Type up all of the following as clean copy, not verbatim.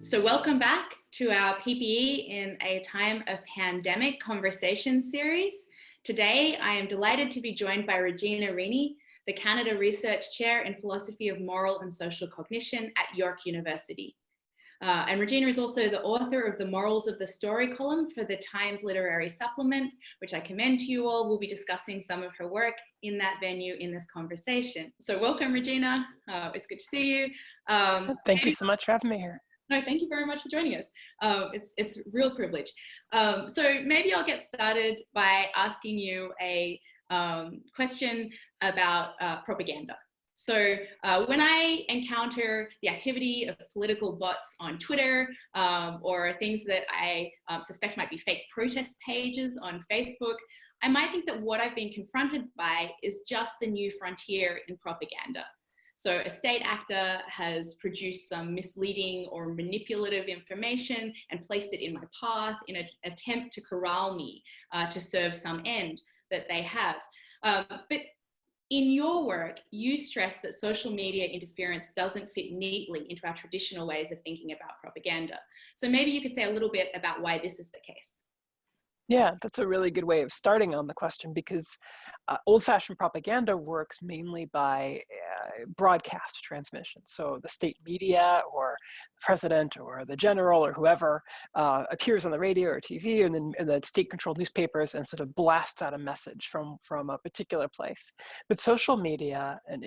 So welcome back to our PPE in a time of pandemic conversation series. Today, I am delighted to be joined by Regina Rini, the Canada Research Chair in Philosophy of Moral and Social Cognition at York University. And Regina is also the author of the Morals of the Story column for the Times Literary Supplement, which I commend to you all. We'll be discussing some of her work in that venue in this conversation. So welcome, Regina. It's good to see you. Thank you so much for having me here. No, thank you very much for joining us. It's a real privilege. So maybe I'll get started by asking you a question about propaganda. So when I encounter the activity of political bots on Twitter or things that I suspect might be fake protest pages on Facebook, I might think that what I've been confronted by is just the new frontier in propaganda. So a state actor has produced some misleading or manipulative information and placed it in my path in an attempt to corral me to serve some end that they have. But in your work, you stress that social media interference doesn't fit neatly into our traditional ways of thinking about propaganda. So maybe you could say a little bit about why this is the case. Yeah, that's a really good way of starting on the question, because old-fashioned propaganda works mainly by broadcast transmission. So the state media or the president or the general or whoever appears on the radio or TV and then in the state-controlled newspapers and sort of blasts out a message from a particular place. But social media and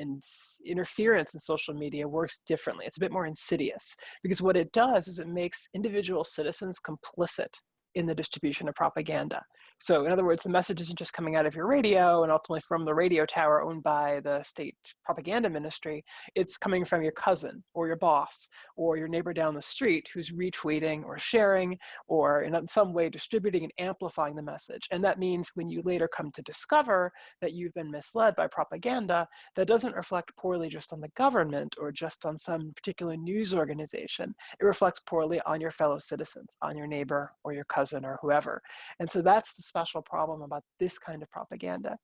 interference in social media works differently. It's a bit more insidious, because what it does is it makes individual citizens complicit in the distribution of propaganda. So in other words, the message isn't just coming out of your radio and ultimately from the radio tower owned by the state propaganda ministry, it's coming from your cousin or your boss or your neighbor down the street who's retweeting or sharing or in some way distributing and amplifying the message. And that means when you later come to discover that you've been misled by propaganda, that doesn't reflect poorly just on the government or just on some particular news organization. It reflects poorly on your fellow citizens, on your neighbor or your cousin or whoever. And so that's the special problem about this kind of propaganda.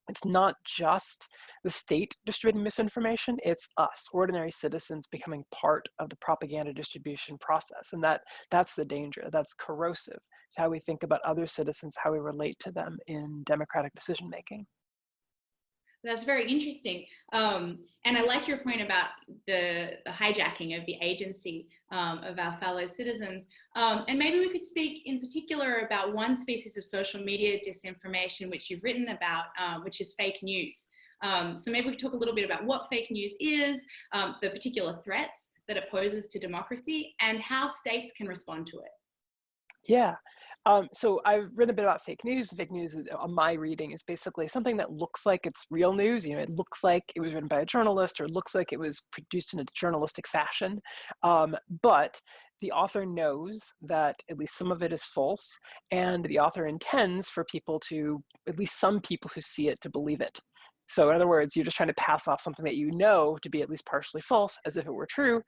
It's not just the state distributing misinformation, it's us, ordinary citizens, becoming part of the propaganda distribution process. And that's the danger. That's corrosive to how we think about other citizens, how we relate to them in democratic decision making. That's very interesting. And I like your point about the hijacking of the agency of our fellow citizens. And maybe we could speak in particular about one species of social media disinformation, which you've written about, which is fake news. So maybe we could talk a little bit about what fake news is, the particular threats that it poses to democracy, and how states can respond to it. Yeah. So I've written a bit about fake news. Fake news, on my reading, is basically something that looks like it's real news. You know, it looks like it was written by a journalist, or it looks like it was produced in a journalistic fashion. But the author knows that at least some of it is false, and the author intends for people to, at least some people who see it, to believe it. So in other words, you're just trying to pass off something that you know to be at least partially false as if it were true.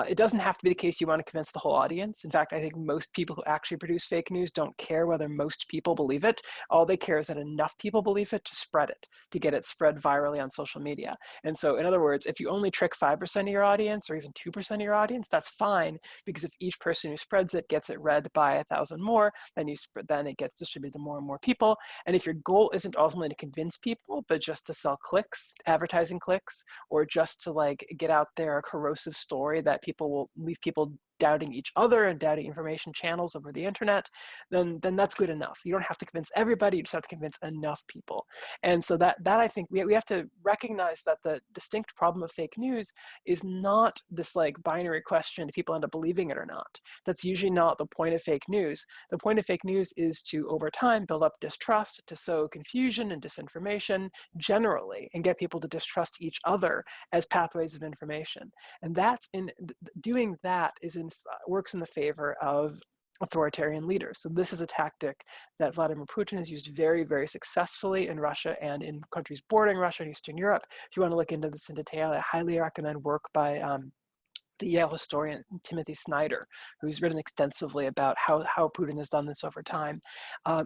It doesn't have to be the case you want to convince the whole audience. In fact, I think most people who actually produce fake news don't care whether most people believe it. All they care is that enough people believe it to spread it, to get it spread virally on social media. And so in other words, if you only trick 5% of your audience or even 2% of your audience, that's fine, because if each person who spreads it gets it read by 1,000 more, then it gets distributed to more and more people. And if your goal isn't ultimately to convince people, but just to sell clicks, advertising clicks, or just to like get out there a corrosive story that people will leave people doubting each other and doubting information channels over the internet, then that's good enough. You don't have to convince everybody, you just have to convince enough people. And so that I think we have to recognize that the distinct problem of fake news is not this like binary question, do people end up believing it or not? That's usually not the point of fake news. The point of fake news is to, over time, build up distrust, to sow confusion and disinformation generally, and get people to distrust each other as pathways of information. And that's doing that works in the favor of authoritarian leaders. So this is a tactic that Vladimir Putin has used very, very successfully in Russia and in countries bordering Russia and Eastern Europe. If you want to look into this in detail, I highly recommend work by the Yale historian Timothy Snyder, who's written extensively about how Putin has done this over time.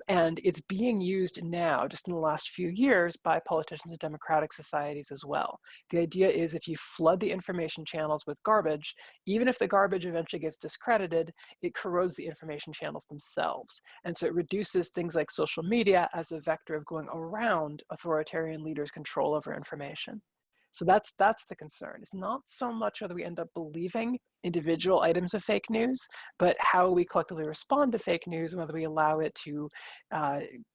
And it's being used now, just in the last few years, by politicians in democratic societies as well. The idea is if you flood the information channels with garbage, even if the garbage eventually gets discredited, it corrodes the information channels themselves. And so it reduces things like social media as a vector of going around authoritarian leaders' control over information. So that's the concern. It's not so much whether we end up believing individual items of fake news, but how we collectively respond to fake news and whether we allow it to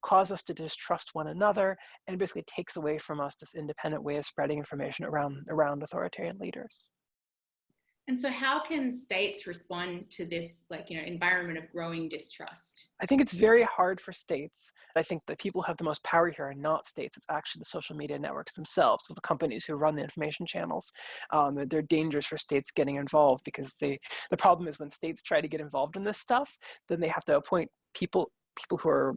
cause us to distrust one another and basically takes away from us this independent way of spreading information around authoritarian leaders. And so how can states respond to this, environment of growing distrust? I think it's very hard for states. I think the people who have the most power here are not states. It's actually the social media networks themselves, so the companies who run the information channels. They're dangerous for states getting involved because the problem is when states try to get involved in this stuff, then they have to appoint people who are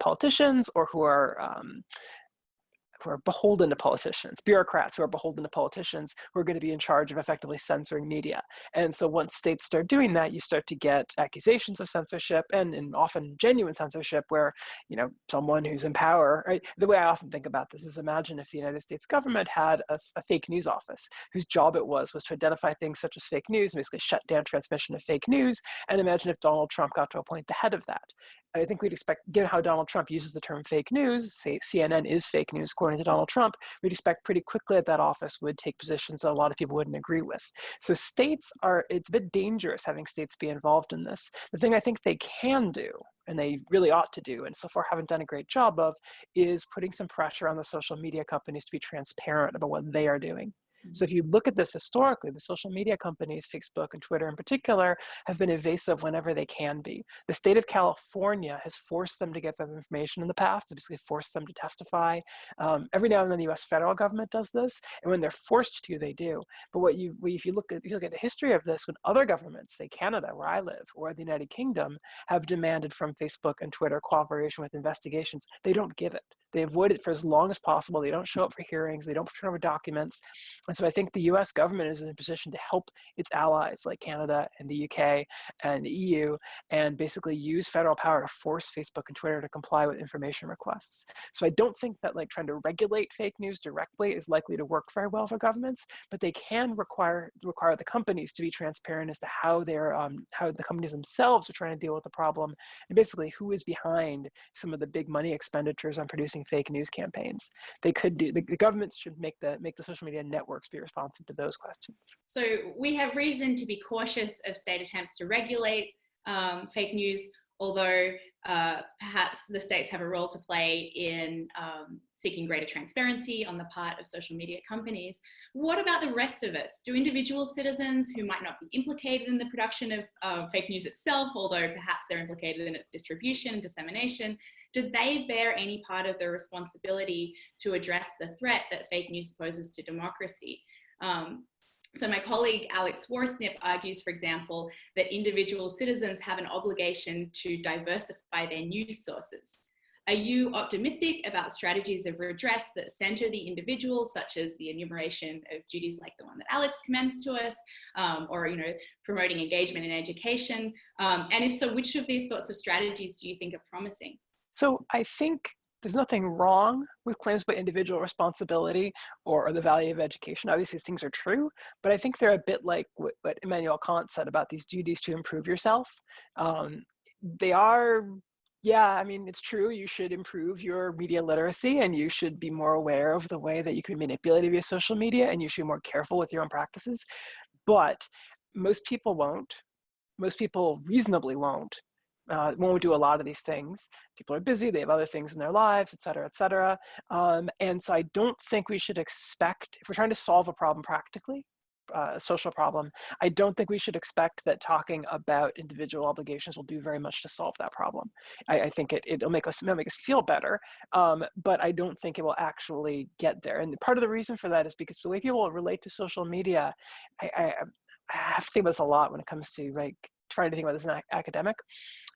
politicians or who are beholden to politicians, bureaucrats who are beholden to politicians who are going to be in charge of effectively censoring media. And so once states start doing that, you start to get accusations of censorship and often genuine censorship where, someone who's in power, right? The way I often think about this is imagine if the United States government had a fake news office whose job it was to identify things such as fake news and basically shut down transmission of fake news. And imagine if Donald Trump got to appoint the head of that. I think we'd expect, given how Donald Trump uses the term fake news, say CNN is fake news according to Donald Trump, we'd expect pretty quickly that office would take positions that a lot of people wouldn't agree with. So it's a bit dangerous having states be involved in this. The thing I think they can do, and they really ought to do, and so far haven't done a great job of, is putting some pressure on the social media companies to be transparent about what they are doing. So if you look at this historically, the social media companies, Facebook and Twitter in particular, have been evasive whenever they can be. The state of California has forced them to get that information in the past, basically forced them to testify. Every now and then the US federal government does this, and when they're forced to, they do. But if you look at the history of this, when other governments, say Canada, where I live, or the United Kingdom, have demanded from Facebook and Twitter cooperation with investigations, they don't give it. They avoid it for as long as possible. They don't show up for hearings. They don't turn over documents. And so I think the US government is in a position to help its allies like Canada and the UK and the EU and basically use federal power to force Facebook and Twitter to comply with information requests. So I don't think that trying to regulate fake news directly is likely to work very well for governments, but they can require the companies to be transparent as to how the companies themselves are trying to deal with the problem and basically who is behind some of the big money expenditures on producing fake news campaigns. They could do, the governments should make the social media networks be responsive to those questions. So we have reason to be cautious of state attempts to regulate fake news, although perhaps the states have a role to play in seeking greater transparency on the part of social media companies. What about the rest of us? Do individual citizens who might not be implicated in the production of fake news itself, although perhaps they're implicated in its distribution and dissemination, do they bear any part of the responsibility to address the threat that fake news poses to democracy? So my colleague Alex Warsnip argues, for example, that individual citizens have an obligation to diversify their news sources. Are you optimistic about strategies of redress that center the individual, such as the enumeration of duties like the one that Alex commends to us, or promoting engagement in education? And if so, which of these sorts of strategies do you think are promising? So I think there's nothing wrong with claims about individual responsibility or the value of education. Obviously, things are true, but I think they're a bit like what Immanuel Kant said about these duties to improve yourself. They are, yeah, I mean, it's true. You should improve your media literacy and you should be more aware of the way that you can manipulate via social media and you should be more careful with your own practices. But most people won't. Most people reasonably won't do a lot of these things. People are busy, they have other things in their lives, et cetera, et cetera. And so I don't think we should expect, if we're trying to solve a problem practically, a social problem, I don't think we should expect that talking about individual obligations will do very much to solve that problem. I think it'll make us feel better, but I don't think it will actually get there. And part of the reason for that is because the way people relate to social media, I have to think about this a lot when it comes to trying to think about this as an academic.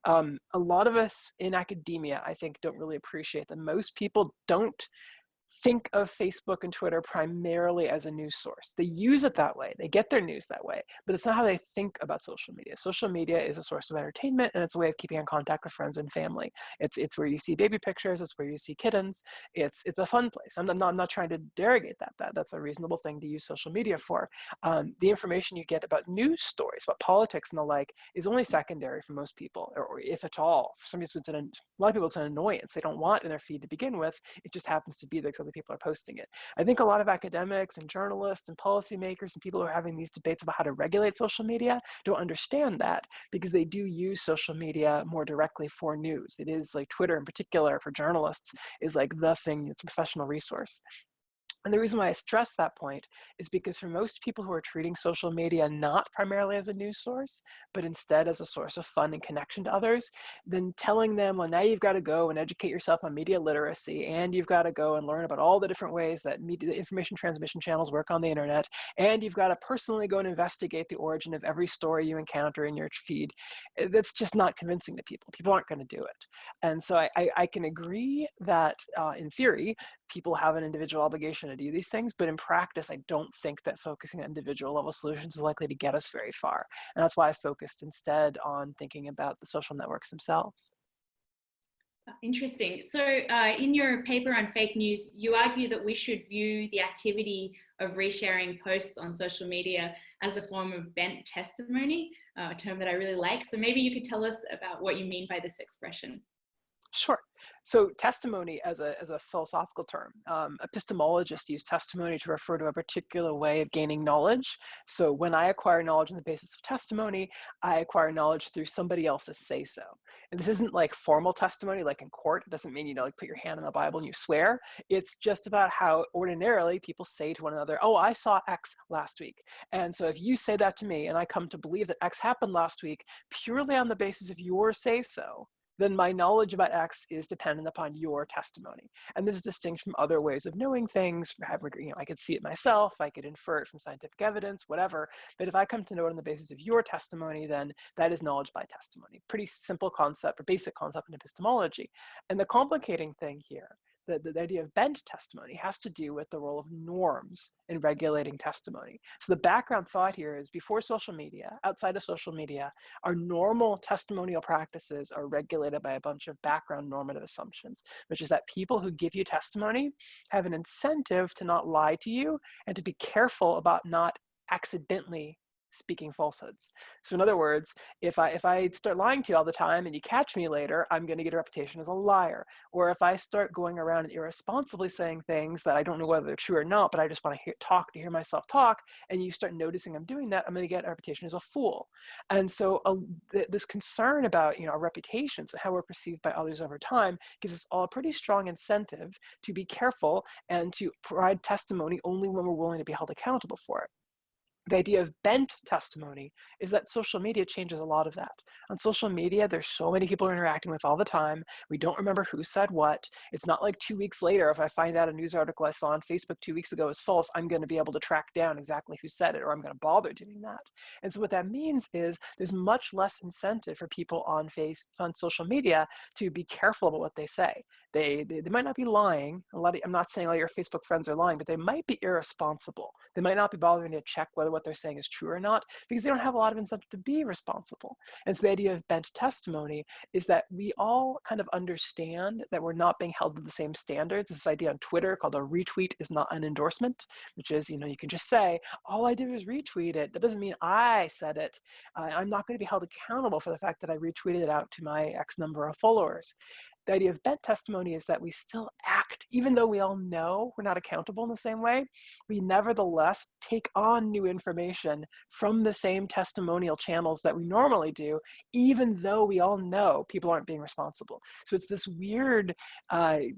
A lot of us in academia, I think, don't really appreciate that most people don't think of Facebook and Twitter primarily as a news source. They use it that way. They get their news that way, but it's not how they think about social media. Social media is a source of entertainment, and it's a way of keeping in contact with friends and family. It's where you see baby pictures. It's where you see kittens. It's a fun place. I'm not trying to derogate that. That's a reasonable thing to use social media for. The information you get about news stories, about politics and the like, is only secondary for most people, or if at all. For some people, a lot of people, it's an annoyance. They don't want it in their feed to begin with. It just happens to be there because other people are posting it. I think a lot of academics and journalists and policymakers and people who are having these debates about how to regulate social media don't understand that, because they do use social media more directly for news. It is like Twitter in particular for journalists is like the thing, it's a professional resource. And the reason why I stress that point is because for most people who are treating social media not primarily as a news source, but instead as a source of fun and connection to others, then telling them, well, now you've got to go and educate yourself on media literacy, and you've got to go and learn about all the different ways that media information transmission channels work on the internet, and you've got to personally go and investigate the origin of every story you encounter in your feed, that's just not convincing to people. People aren't going to do it. And so I can agree that in theory, people have an individual obligation to do these things, but in practice, I don't think that focusing on individual level solutions is likely to get us very far. And that's why I focused instead on thinking about the social networks themselves. Interesting. So in your paper on fake news, you argue that we should view the activity of resharing posts on social media as a form of bent testimony, a term that I really like. So maybe you could tell us about what you mean by this expression. Sure. So testimony as a philosophical term, epistemologists use testimony to refer to a particular way of gaining knowledge. So when I acquire knowledge on the basis of testimony, I acquire knowledge through somebody else's say-so. And this isn't like formal testimony, like in court. It doesn't mean, like put your hand on the Bible and you swear. It's just about how ordinarily people say to one another, oh, I saw X last week. And so if you say that to me and I come to believe that X happened last week purely on the basis of your say-so, then my knowledge about X is dependent upon your testimony. And this is distinct from other ways of knowing things. I could see it myself, I could infer it from scientific evidence, whatever. But if I come to know it on the basis of your testimony, then that is knowledge by testimony. Pretty simple concept, or basic concept in epistemology. And the complicating thing here, the idea of bent testimony, has to do with the role of norms in regulating testimony. So the background thought here is, before social media, outside of social media, our normal testimonial practices are regulated by a bunch of background normative assumptions, which is that people who give you testimony have an incentive to not lie to you and to be careful about not accidentally speaking falsehoods. So in other words, if I start lying to you all the time and you catch me later, I'm going to get a reputation as a liar. Or if I start going around and irresponsibly saying things that I don't know whether they're true or not, but I just want to hear myself talk, and you start noticing I'm doing that, I'm going to get a reputation as a fool. And so this concern about our reputations and how we're perceived by others over time gives us all a pretty strong incentive to be careful and to provide testimony only when we're willing to be held accountable for it. The idea of bent testimony is that social media changes a lot of that. On social media, there's so many people we're interacting with all the time. We don't remember who said what. It's not like 2 weeks later, if I find out a news article I saw on Facebook 2 weeks ago is false, I'm going to be able to track down exactly who said it, or I'm going to bother doing that. And so what that means is there's much less incentive for people on social media to be careful about what they say. They might not be lying. I'm not saying all your Facebook friends are lying, but they might be irresponsible. They might not be bothering to check whether what they're saying is true or not, because they don't have a lot of incentive to be responsible. And so the idea of bent testimony is that we all kind of understand that we're not being held to the same standards. This idea on Twitter called a retweet is not an endorsement, which is, you can just say, all I did was retweet it. That doesn't mean I said it. I'm not going to be held accountable for the fact that I retweeted it out to my X number of followers. The idea of bent testimony is that we still act, even though we all know we're not accountable in the same way, we nevertheless take on new information from the same testimonial channels that we normally do, even though we all know people aren't being responsible. So it's this weird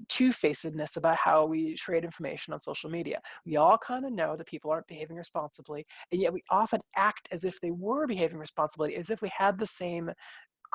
two-facedness about how we trade information on social media. We all kind of know that people aren't behaving responsibly, and yet we often act as if they were behaving responsibly, as if we had the same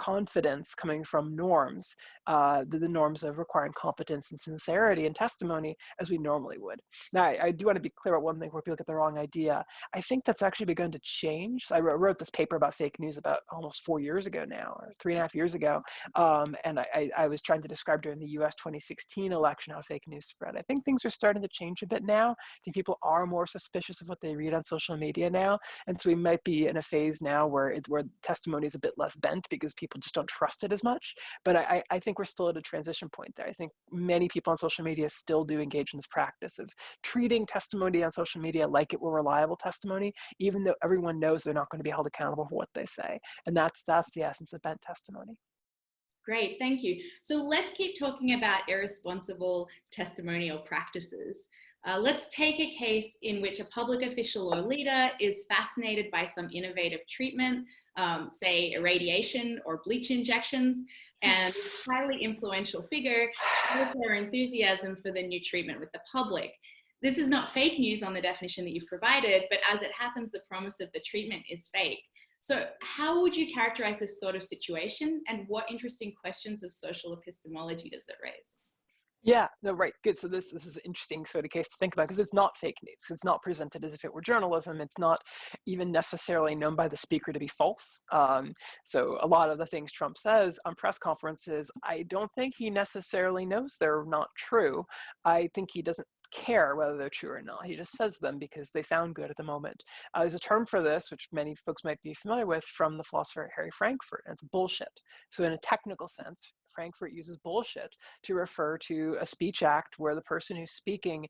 confidence coming from norms, the norms of requiring competence and sincerity and testimony as we normally would. Now, I do want to be clear about one thing where people get the wrong idea. I think that's actually begun to change. I wrote this paper about fake news about almost 4 years ago now, or 3.5 years ago. And I was trying to describe during the US 2016 election how fake news spread. I think things are starting to change a bit now. I think people are more suspicious of what they read on social media now. And so we might be in a phase now where testimony is a bit less bent because people just don't trust it as much. But I think we're still at a transition point there. I think many people on social media still do engage in this practice of treating testimony on social media like it were reliable testimony, even though everyone knows they're not going to be held accountable for what they say. And that's the essence of bent testimony. Great, thank you. So let's keep talking about irresponsible testimonial practices. Let's take a case in which a public official or leader is fascinated by some innovative treatment, say irradiation or bleach injections, and a highly influential figure shares their enthusiasm for the new treatment with the public. This is not fake news on the definition that you've provided, but as it happens, the promise of the treatment is fake. So how would you characterize this sort of situation, and what interesting questions of social epistemology does it raise? Yeah, no, right, good. So this is an interesting sort of case to think about because it's not fake news. It's not presented as if it were journalism. It's not even necessarily known by the speaker to be false. So a lot of the things Trump says on press conferences, I don't think he necessarily knows they're not true. I think he doesn't care whether they're true or not. He just says them because they sound good at the moment. There's a term for this, which many folks might be familiar with from the philosopher Harry Frankfurt, and it's bullshit. So in a technical sense, Frankfurt uses bullshit to refer to a speech act where the person who's speaking,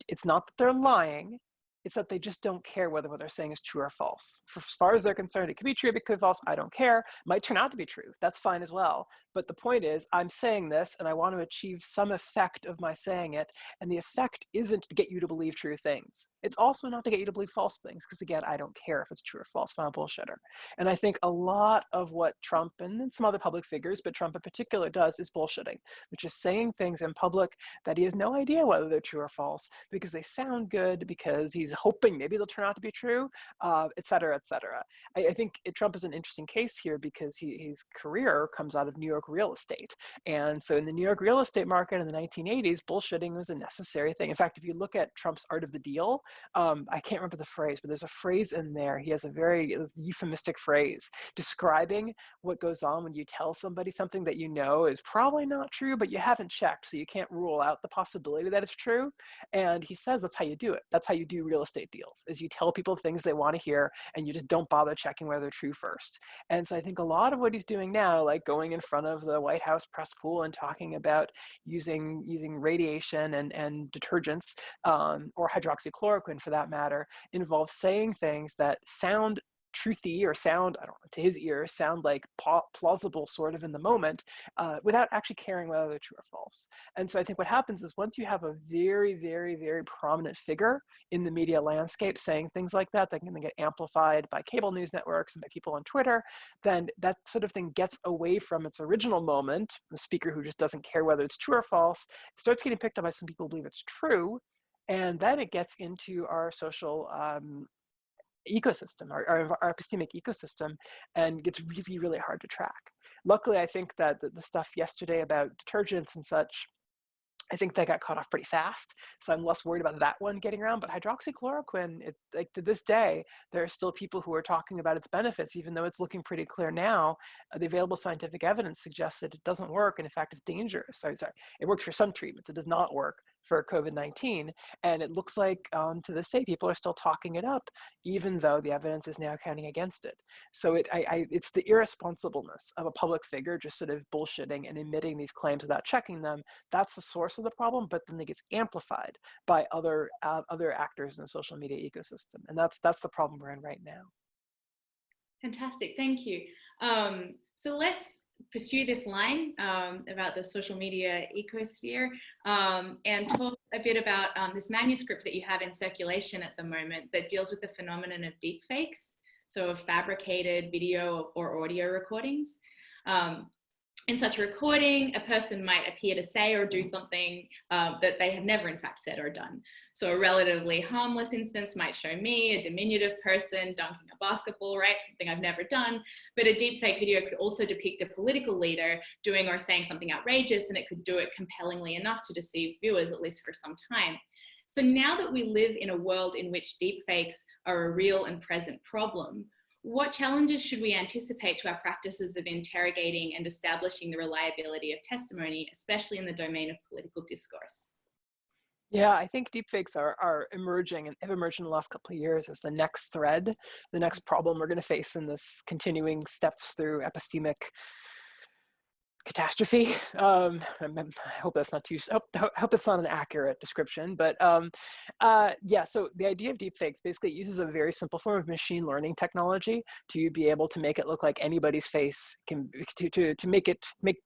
it's not that they're lying, it's that they just don't care whether what they're saying is true or false. As far as they're concerned, it could be true, it could be false, I don't care. It might turn out to be true, that's fine as well. But the point is, I'm saying this and I want to achieve some effect of my saying it, and the effect isn't to get you to believe true things. It's also not to get you to believe false things, because again, I don't care if it's true or false, if I'm a bullshitter. And I think a lot of what Trump and some other public figures, but Trump in particular, does is bullshitting, which is saying things in public that he has no idea whether they're true or false, because they sound good, because he's hoping maybe they'll turn out to be true, et cetera, et cetera. I think Trump is an interesting case here because his career comes out of New York real estate. And so in the New York real estate market in the 1980s, bullshitting was a necessary thing. In fact, if you look at Trump's Art of the Deal, I can't remember the phrase, but there's a phrase in there. He has a very euphemistic phrase describing what goes on when you tell somebody something that you know is probably not true, but you haven't checked, so you can't rule out the possibility that it's true. And he says that's how you do it. That's how you do real estate deals, is you tell people things they want to hear and you just don't bother checking whether they're true first. And so I think a lot of what he's doing now, like going in front of the White House press pool and talking about using radiation and detergents, or hydroxychloroquine for that matter, involves saying things that sound truthy or sound, I don't know, to his ears, sound like plausible sort of in the moment, without actually caring whether they're true or false. And so I think what happens is once you have a very, very, very prominent figure in the media landscape saying things like that can then get amplified by cable news networks and by people on Twitter, then that sort of thing gets away from its original moment, the speaker who just doesn't care whether it's true or false, starts getting picked up by some people who believe it's true, and then it gets into our social ecosystem, our epistemic ecosystem, and gets really, really hard to track. Luckily, I think that the stuff yesterday about detergents and such, I think they got caught off pretty fast, so I'm less worried about that one getting around. But hydroxychloroquine, like to this day, there are still people who are talking about its benefits, even though it's looking pretty clear now. The available scientific evidence suggests that it doesn't work, and in fact, it's dangerous. Sorry, it works for some treatments. It does not work for COVID-19, and it looks like to this day people are still talking it up, even though the evidence is now counting against it. So it's the irresponsibleness of a public figure just sort of bullshitting and emitting these claims without checking them. That's the source of the problem, but then it gets amplified by other actors in the social media ecosystem, and that's the problem we're in right now. Fantastic, thank you. So let's pursue this line about the social media ecosphere and talk a bit about this manuscript that you have in circulation at the moment that deals with the phenomenon of deepfakes, so of fabricated video or audio recordings. In such a recording, a person might appear to say or do something that they have never in fact said or done. So a relatively harmless instance might show me, a diminutive person, dunking a basketball, right? Something I've never done. But a deepfake video could also depict a political leader doing or saying something outrageous, and it could do it compellingly enough to deceive viewers, at least for some time. So now that we live in a world in which deepfakes are a real and present problem, what challenges should we anticipate to our practices of interrogating and establishing the reliability of testimony, especially in the domain of political discourse? Yeah, I think deepfakes are emerging and have emerged in the last couple of years as the next thread, the next problem we're going to face in this continuing steps through epistemic catastrophe. I hope that's not too, hope that's not an accurate description, but yeah, so the idea of deepfakes basically uses a very simple form of machine learning technology to be able to make it look like anybody's face to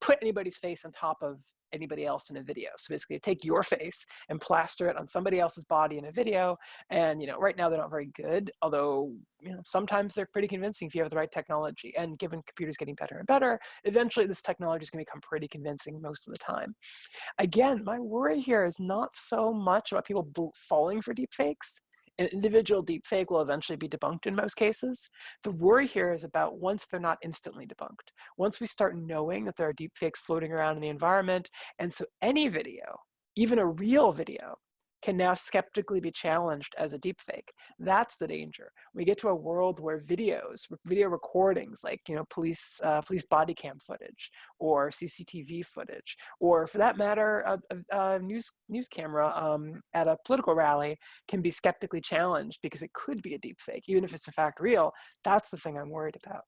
put anybody's face on top of anybody else in a video. So basically take your face and plaster it on somebody else's body in a video. And, right now they're not very good, although, sometimes they're pretty convincing if you have the right technology. And given computers getting better and better, eventually this technology is going to become pretty convincing most of the time. Again, my worry here is not so much about people falling for deepfakes. An individual deepfake will eventually be debunked in most cases. The worry here is about once they're not instantly debunked. Once we start knowing that there are deepfakes floating around in the environment, and so any video, even a real video, can now skeptically be challenged as a deepfake. That's the danger. We get to a world where video recordings, like police body cam footage, or CCTV footage, or for that matter, a news camera at a political rally can be skeptically challenged because it could be a deepfake, even if it's in fact real. That's the thing I'm worried about.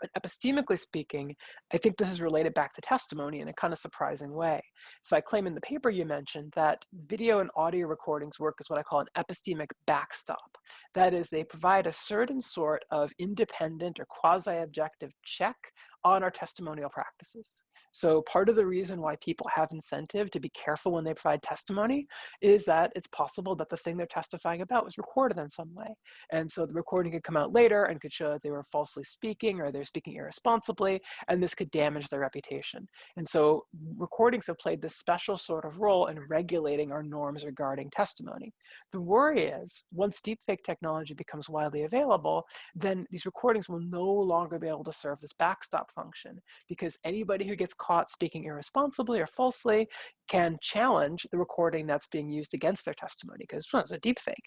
But epistemically speaking, I think this is related back to testimony in a kind of surprising way. So I claim in the paper you mentioned that video and audio recordings work as what I call an epistemic backstop. That is, they provide a certain sort of independent or quasi-objective check on our testimonial practices. So part of the reason why people have incentive to be careful when they provide testimony is that it's possible that the thing they're testifying about was recorded in some way. And so the recording could come out later and could show that they were falsely speaking or they're speaking irresponsibly, and this could damage their reputation. And so recordings have played this special sort of role in regulating our norms regarding testimony. The worry is, once deepfake technology becomes widely available, then these recordings will no longer be able to serve this backstop function, because anybody who gets caught speaking irresponsibly or falsely can challenge the recording that's being used against their testimony, because it's a deep fake,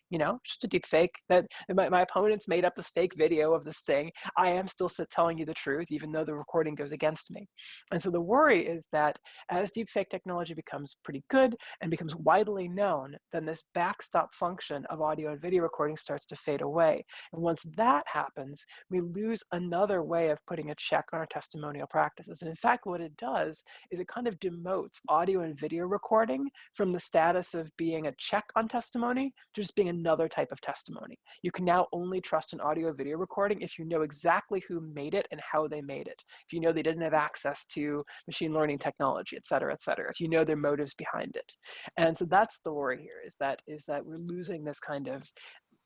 just a deep fake that my opponents made up this fake video of this thing. I am still telling you the truth, even though the recording goes against me. And so the worry is that as deepfake technology becomes pretty good and becomes widely known, then this backstop function of audio and video recording starts to fade away. And once that happens, we lose another way of putting a check on our testimonial practices. And in fact, what it does is it kind of demotes audio and video recording from the status of being a check on testimony to just being another type of testimony. You can now only trust an audio video recording if you know exactly who made it and how they made it. If you know they didn't have access to machine learning technology, et cetera, et cetera. If you know their motives behind it. And so that's the worry here, is that we're losing this kind of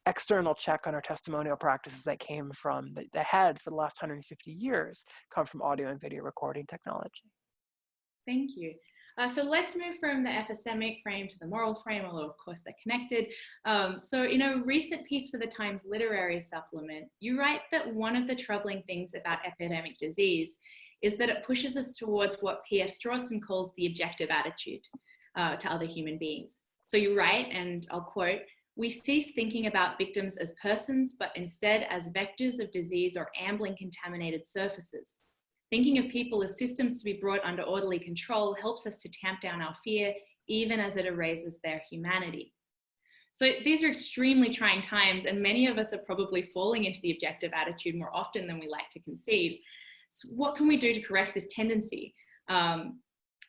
external check on our testimonial practices that came from, that had for the last 150 years come from audio and video recording technology. Thank you. So let's move from the epistemic frame to the moral frame, although of course they're connected. So in a recent piece for the Times Literary Supplement, you write that one of the troubling things about epidemic disease is that it pushes us towards what P.F. Strawson calls the objective attitude to other human beings. So you write, and I'll quote, "We cease thinking about victims as persons, but instead as vectors of disease or ambling contaminated surfaces. Thinking of people as systems to be brought under orderly control helps us to tamp down our fear, even as it erases their humanity." So these are extremely trying times, and many of us are probably falling into the objective attitude more often than we like to concede. So what can we do to correct this tendency?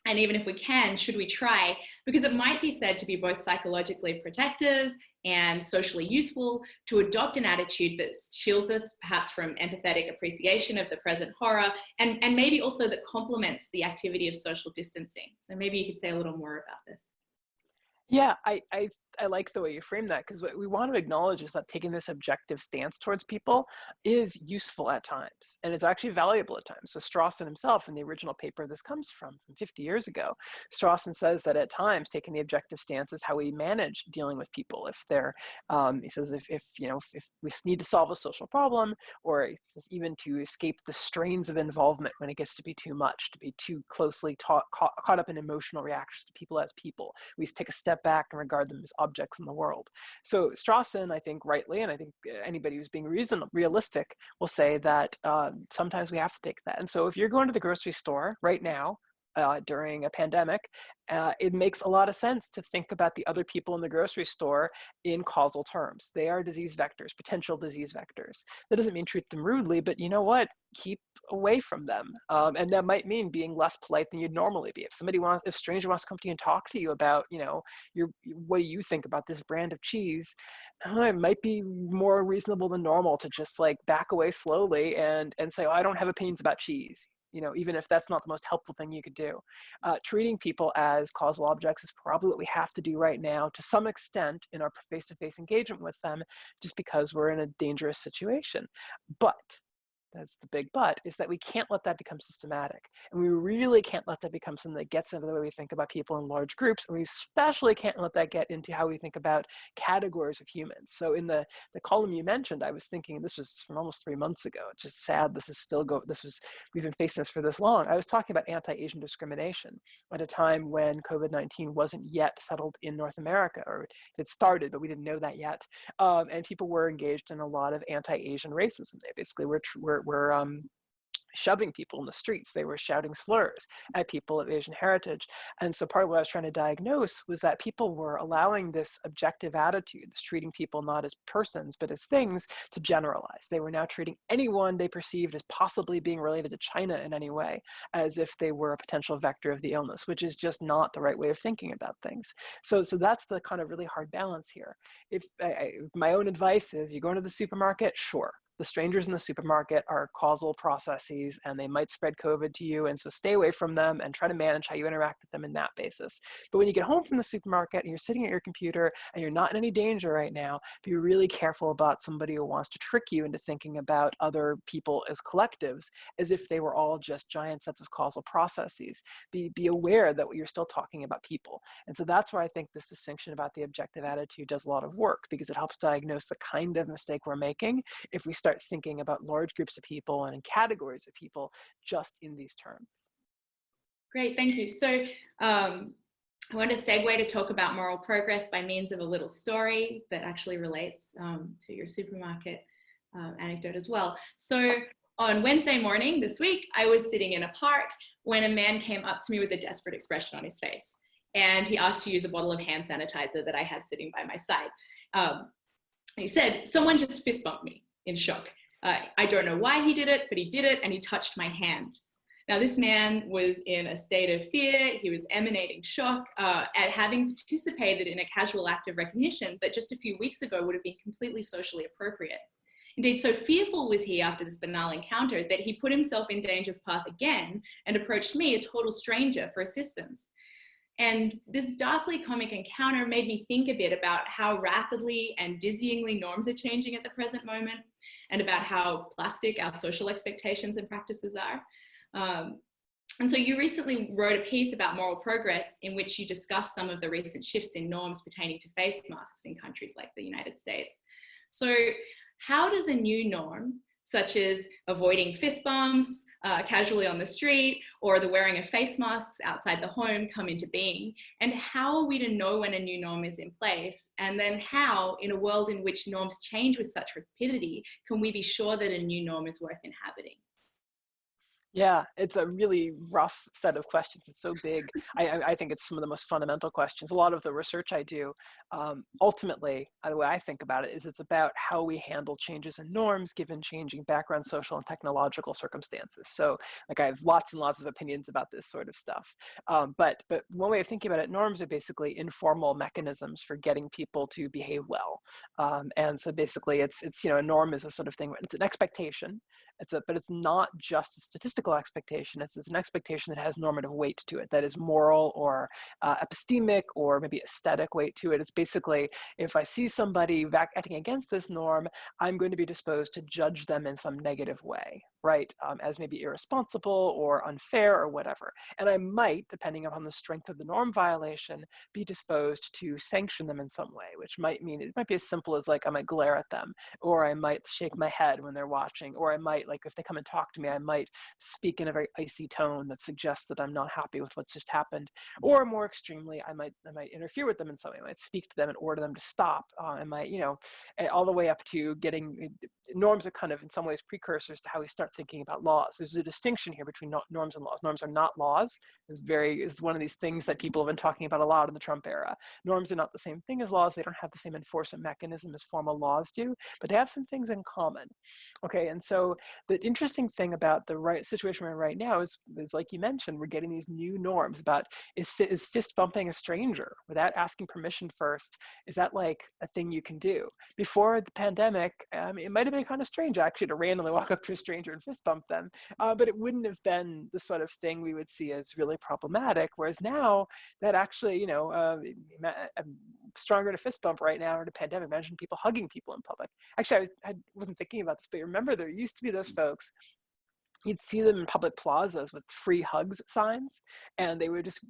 And even if we can, should we try? Because it might be said to be both psychologically protective and socially useful to adopt an attitude that shields us perhaps from empathetic appreciation of the present horror, and maybe also that complements the activity of social distancing. So maybe you could say a little more about this. Yeah, I I like the way you frame that, because what we want to acknowledge is that taking this objective stance towards people is useful at times, and it's actually valuable at times. So Strawson himself, in the original paper this comes from 50 years ago, Strawson says that at times taking the objective stance is how we manage dealing with people. If they're, he says, if we need to solve a social problem, or even to escape the strains of involvement when it gets to be too much, to be too closely caught up in emotional reactions to people as people, we take a step back and regard them as objects in the world. So Strawson, I think rightly, and I think anybody who's being realistic will say that sometimes we have to take that. And so if you're going to the grocery store right now, during a pandemic, it makes a lot of sense to think about the other people in the grocery store in causal terms. They are disease vectors, potential disease vectors. That doesn't mean treat them rudely, but you know what? Keep away from them. And that might mean being less polite than you'd normally be. If a stranger wants to come to you and talk to you about, what do you think about this brand of cheese? It might be more reasonable than normal to just like back away slowly and say, oh, I don't have opinions about cheese. Even if that's not the most helpful thing you could do. Treating people as causal objects is probably what we have to do right now to some extent in our face-to-face engagement with them, just because we're in a dangerous situation. But that's the big but, is that we can't let that become systematic. And we really can't let that become something that gets into the way we think about people in large groups. And we especially can't let that get into how we think about categories of humans. So in the column you mentioned, I was thinking, this was from almost 3 months ago. It's just sad we've been facing this for this long. I was talking about anti-Asian discrimination at a time when COVID-19 wasn't yet settled in North America, or it started, but we didn't know that yet. And people were engaged in a lot of anti-Asian racism. They basically were shoving people in the streets. They were shouting slurs at people of Asian heritage. And so part of what I was trying to diagnose was that people were allowing this objective attitude, this treating people not as persons, but as things, to generalize. They were now treating anyone they perceived as possibly being related to China in any way, as if they were a potential vector of the illness, which is just not the right way of thinking about things. So that's the kind of really hard balance here. If my own advice is, you go into the supermarket, sure. The strangers in the supermarket are causal processes and they might spread COVID to you. And so stay away from them and try to manage how you interact with them in that basis. But when you get home from the supermarket and you're sitting at your computer and you're not in any danger right now, be really careful about somebody who wants to trick you into thinking about other people as collectives, as if they were all just giant sets of causal processes. Be aware that you're still talking about people. And so that's where I think this distinction about the objective attitude does a lot of work, because it helps diagnose the kind of mistake we're making if we start thinking about large groups of people and in categories of people just in these terms. Great, thank you. So I want to segue to talk about moral progress by means of a little story that actually relates to your supermarket anecdote as well. So on Wednesday morning this week, I was sitting in a park when a man came up to me with a desperate expression on his face. And he asked to use a bottle of hand sanitizer that I had sitting by my side. He said, "Someone just fist bumped me," in shock. I don't know why he did it, but he did it and he touched my hand. Now, this man was in a state of fear. He was emanating shock at having participated in a casual act of recognition that just a few weeks ago would have been completely socially appropriate. Indeed, so fearful was he after this banal encounter that he put himself in danger's path again and approached me, a total stranger, for assistance. And this darkly comic encounter made me think a bit about how rapidly and dizzyingly norms are changing at the present moment, and about how plastic our social expectations and practices are. And so you recently wrote a piece about moral progress in which you discussed some of the recent shifts in norms pertaining to face masks in countries like the United States. So how does a new norm, such as avoiding fist bumps casually on the street, or the wearing of face masks outside the home, come into being? And how are we to know when a new norm is in place? And then how, in a world in which norms change with such rapidity, can we be sure that a new norm is worth inhabiting? Yeah, it's a really rough set of questions. It's so big. I think it's some of the most fundamental questions. A lot of the research I do, ultimately, the way I think about it is it's about how we handle changes in norms given changing background, social, and technological circumstances. So like I have lots and lots of opinions about this sort of stuff. But one way of thinking about it, norms are basically informal mechanisms for getting people to behave well. And so basically it's a norm is a sort of thing, it's an expectation. But it's not just a statistical expectation. It's an expectation that has normative weight to it, that is moral or epistemic or maybe aesthetic weight to it. It's basically, if I see somebody acting against this norm, I'm going to be disposed to judge them in some negative way, right? As maybe irresponsible or unfair or whatever. And I might, depending upon the strength of the norm violation, be disposed to sanction them in some way, which might mean, it might be as simple as like, I might glare at them, or I might shake my head when they're watching, or I might, like if they come and talk to me, I might speak in a very icy tone that suggests that I'm not happy with what's just happened. Or more extremely, I might interfere with them in some way. I might speak to them and order them to stop. I might, all the way up to getting, norms are kind of in some ways precursors to how we start thinking about laws. There's a distinction here between norms and laws. Norms are not laws. It's one of these things that people have been talking about a lot in the Trump era. Norms are not the same thing as laws. They don't have the same enforcement mechanism as formal laws do, but they have some things in common. Okay, and so the interesting thing about the situation we're in right now is like you mentioned, we're getting these new norms about, is fist bumping a stranger without asking permission first? Is that like a thing you can do? Before the pandemic, it might have been kind of strange actually to randomly walk up to a stranger and fist bump them, but it wouldn't have been the sort of thing we would see as really problematic. Whereas now that actually, stronger to fist bump right now in a pandemic. Imagine people hugging people in public. Actually, I wasn't thinking about this, but remember there used to be those folks, you'd see them in public plazas with free hugs signs, and they would just,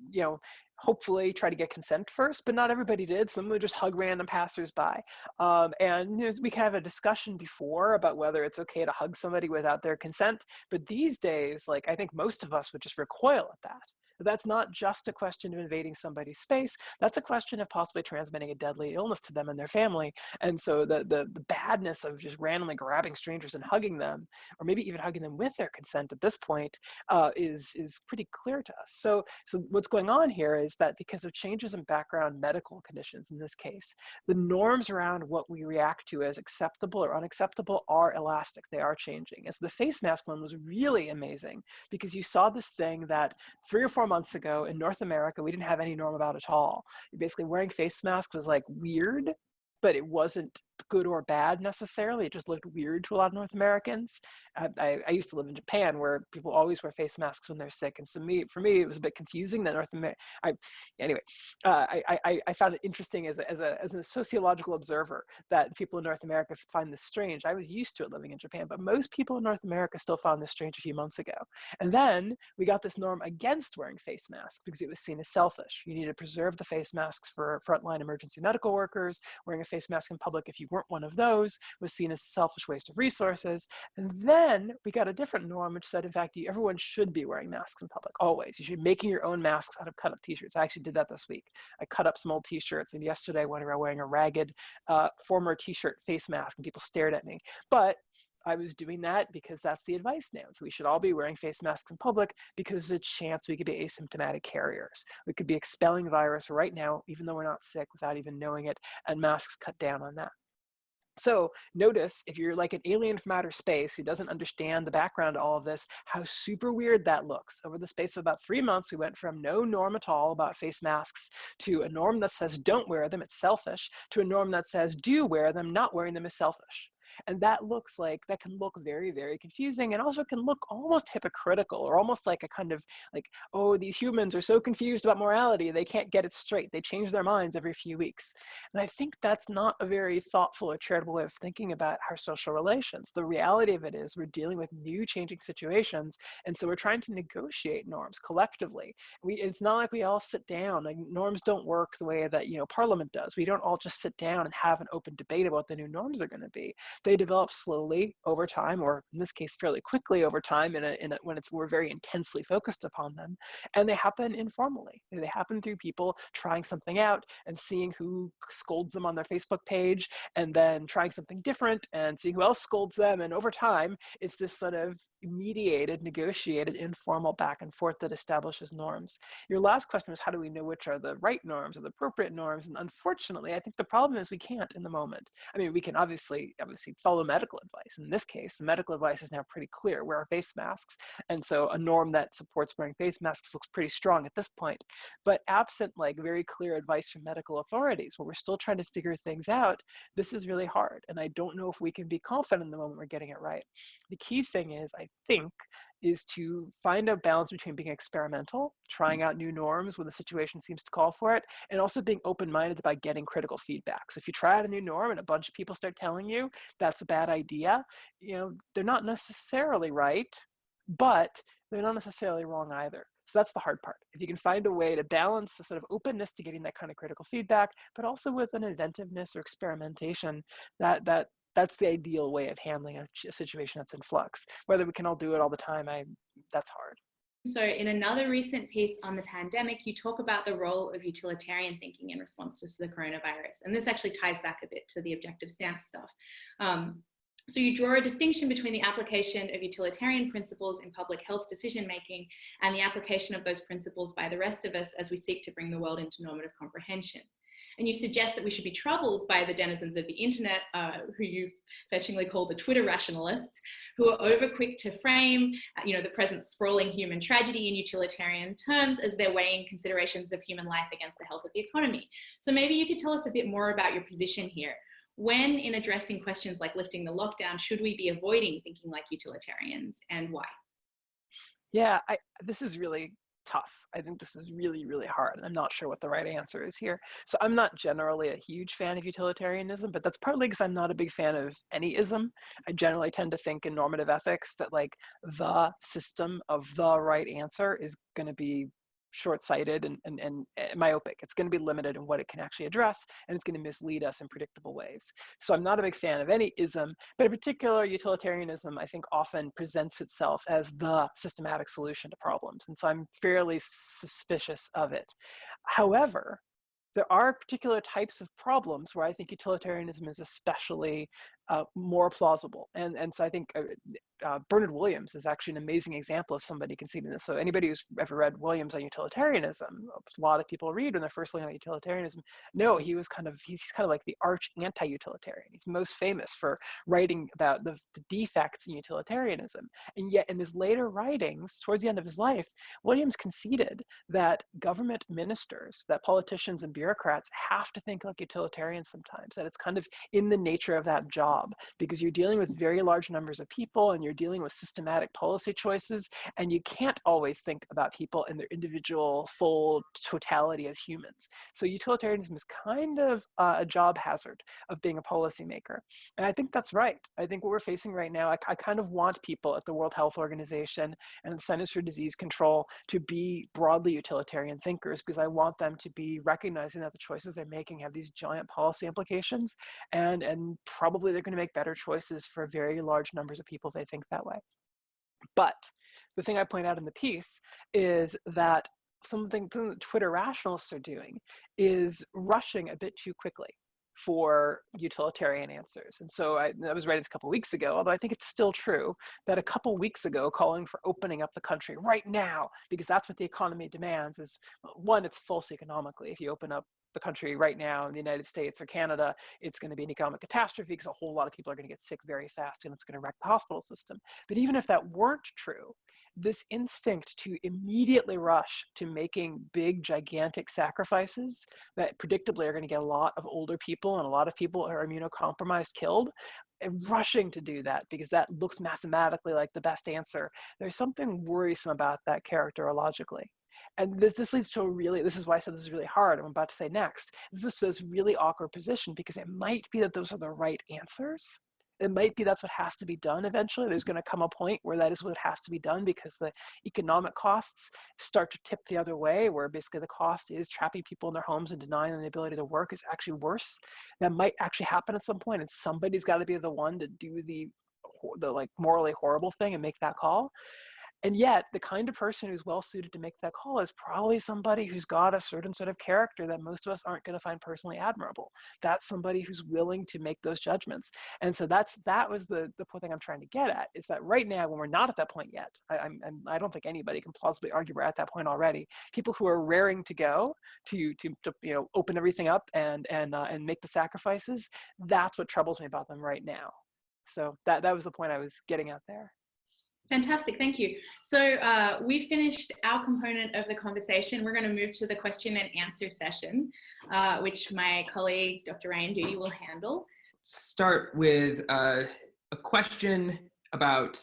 hopefully try to get consent first, but not everybody did. Some would just hug random passersby. And we can have a discussion before about whether it's okay to hug somebody without their consent. But these days, like, I think most of us would just recoil at that. That's not just a question of invading somebody's space. That's a question of possibly transmitting a deadly illness to them and their family. And so the badness of just randomly grabbing strangers and hugging them, or maybe even hugging them with their consent at this point, is pretty clear to us. So what's going on here is that because of changes in background medical conditions in this case, the norms around what we react to as acceptable or unacceptable are elastic. They are changing. And so the face mask one was really amazing because you saw this thing that 3 or 4 months ago in North America, we didn't have any norm about at all. Basically wearing face masks was like weird, but it wasn't good or bad necessarily. It just looked weird to a lot of North Americans. I used to live in Japan where people always wear face masks when they're sick. And so for me, it was a bit confusing that North America, I found it interesting as a sociological observer that people in North America find this strange. I was used to it living in Japan, but most people in North America still found this strange a few months ago. And then we got this norm against wearing face masks because it was seen as selfish. You need to preserve the face masks for frontline emergency medical workers. Wearing a face mask in public, if you weren't one of those, was seen as a selfish waste of resources. And then we got a different norm which said, in fact, everyone should be wearing masks in public, always. You should be making your own masks out of cut up t-shirts. I actually did that this week. I cut up some old t-shirts, and yesterday I went around wearing a ragged former t-shirt face mask, and people stared at me. But I was doing that because that's the advice now. So we should all be wearing face masks in public because there's a chance we could be asymptomatic carriers. We could be expelling virus right now, even though we're not sick, without even knowing it, and masks cut down on that. So notice, if you're like an alien from outer space who doesn't understand the background to all of this, how super weird that looks. Over the space of about 3 months, we went from no norm at all about face masks to a norm that says don't wear them, it's selfish, to a norm that says do wear them, not wearing them is selfish. And that can look very, very confusing, and also can look almost hypocritical, or almost like a kind of like, oh, these humans are so confused about morality, they can't get it straight. They change their minds every few weeks. And I think that's not a very thoughtful or charitable way of thinking about our social relations. The reality of it is we're dealing with new changing situations, and so we're trying to negotiate norms collectively. It's not like we all sit down. Like, norms don't work the way that Parliament does. We don't all just sit down and have an open debate about what the new norms are going to be. They develop slowly over time, or in this case, fairly quickly over time, when we're very intensely focused upon them. And they happen informally. They happen through people trying something out and seeing who scolds them on their Facebook page, and then trying something different and seeing who else scolds them. And over time, it's this sort of mediated, negotiated, informal back and forth that establishes norms. Your last question was, how do we know which are the right norms or the appropriate norms? And unfortunately, I think the problem is we can't in the moment. I mean, we can obviously follow medical advice. In this case, the medical advice is now pretty clear: wear face masks. And so a norm that supports wearing face masks looks pretty strong at this point. But absent like very clear advice from medical authorities, where we're still trying to figure things out, this is really hard. And I don't know if we can be confident in the moment we're getting it right. The key thing is, I think, is to find a balance between being experimental, trying out new norms when the situation seems to call for it, and also being open-minded about getting critical feedback. So if you try out a new norm and a bunch of people start telling you that's a bad idea, you know, they're not necessarily right, but they're not necessarily wrong either. So that's the hard part. If you can find a way to balance the sort of openness to getting that kind of critical feedback, but also with an inventiveness or experimentation, that's the ideal way of handling a situation that's in flux. Whether we can all do it all the time, that's hard. So in another recent piece on the pandemic, you talk about the role of utilitarian thinking in responses to the coronavirus. And this actually ties back a bit to the objective stance stuff. So you draw a distinction between the application of utilitarian principles in public health decision-making and the application of those principles by the rest of us as we seek to bring the world into normative comprehension. And you suggest that we should be troubled by the denizens of the internet, who you fetchingly call the Twitter rationalists, who are over quick to frame, the present sprawling human tragedy in utilitarian terms as they're weighing considerations of human life against the health of the economy. So maybe you could tell us a bit more about your position here. When in addressing questions like lifting the lockdown, should we be avoiding thinking like utilitarians, and why? Yeah, this is really tough. I think this is really, really hard. I'm not sure what the right answer is here. So I'm not generally a huge fan of utilitarianism, but that's partly because I'm not a big fan of any ism. I generally tend to think in normative ethics that like the system of the right answer is going to be short-sighted and myopic. It's going to be limited in what it can actually address, and it's going to mislead us in predictable ways. So I'm not a big fan of any ism, but in particular, utilitarianism, I think, often presents itself as the systematic solution to problems. And so I'm fairly suspicious of it. However, there are particular types of problems where I think utilitarianism is especially more plausible. And so I think Bernard Williams is actually an amazing example of somebody conceding this. So anybody who's ever read Williams on utilitarianism, a lot of people read when they're first learning about utilitarianism, no, he's kind of like the arch anti-utilitarian. He's most famous for writing about the defects in utilitarianism. And yet in his later writings, towards the end of his life, Williams conceded that government ministers, that politicians and bureaucrats have to think like utilitarians sometimes, that it's kind of in the nature of that job, because you're dealing with very large numbers of people and you're dealing with systematic policy choices, and you can't always think about people in their individual full totality as humans. So utilitarianism is kind of a job hazard of being a policymaker. And I think that's right. I think what we're facing right now, I kind of want people at the World Health Organization and the Centers for Disease Control to be broadly utilitarian thinkers, because I want them to be recognizing that the choices they're making have these giant policy implications, and probably they're going to make better choices for very large numbers of people if they think that way. But the thing I point out in the piece is that something that Twitter rationalists are doing is rushing a bit too quickly for utilitarian answers. And so I was right a couple of weeks ago, although I think it's still true, that a couple of weeks ago calling for opening up the country right now, because that's what the economy demands, is one, it's false economically. If you open up the country right now in the United States or Canada, it's going to be an economic catastrophe because a whole lot of people are going to get sick very fast, and it's going to wreck the hospital system. But even if that weren't true, this instinct to immediately rush to making big, gigantic sacrifices that predictably are going to get a lot of older people and a lot of people who are immunocompromised killed, and rushing to do that because that looks mathematically like the best answer, there's something worrisome about that characterologically. And this leads to this is why I said this is really hard. I'm about to say next. This is this really awkward position, because it might be that those are the right answers. It might be that's what has to be done eventually. There's going to come a point where that is what has to be done, because the economic costs start to tip the other way, where basically the cost is trapping people in their homes and denying them the ability to work is actually worse. That might actually happen at some point, and somebody's got to be the one to do the like morally horrible thing and make that call. And yet, the kind of person who's well suited to make that call is probably somebody who's got a certain sort of character that most of us aren't going to find personally admirable. That's somebody who's willing to make those judgments. And so that was the point I'm trying to get at, is that right now, when we're not at that point yet, I don't think anybody can plausibly argue we're at that point already. People who are raring to go to open everything up and make the sacrifices, that's what troubles me about them right now. So that was the point I was getting at there. Fantastic, thank you. So we finished our component of the conversation. We're going to move to the question and answer session, which my colleague, Dr. Ryan Duty, will handle. Start with a question about